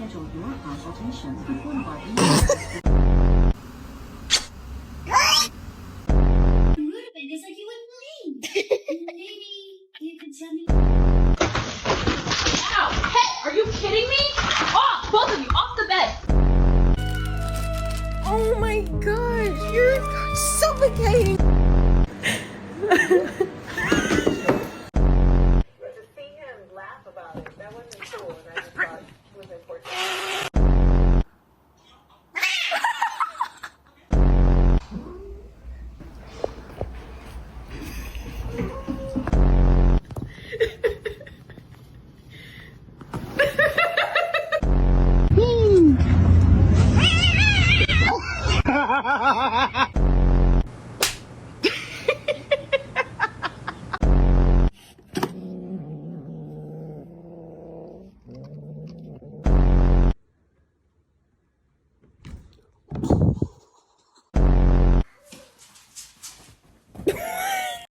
schedule your consultation with one of our Ruben is like you would believe. Maybe you could tell me. Ow! Hey, are you kidding me? Off! Both of you, off the bed! Oh my gosh, you're suffocating. But to see him laugh about it, that wasn't cool, and I just thought it was important. Ha ha ha ha ha!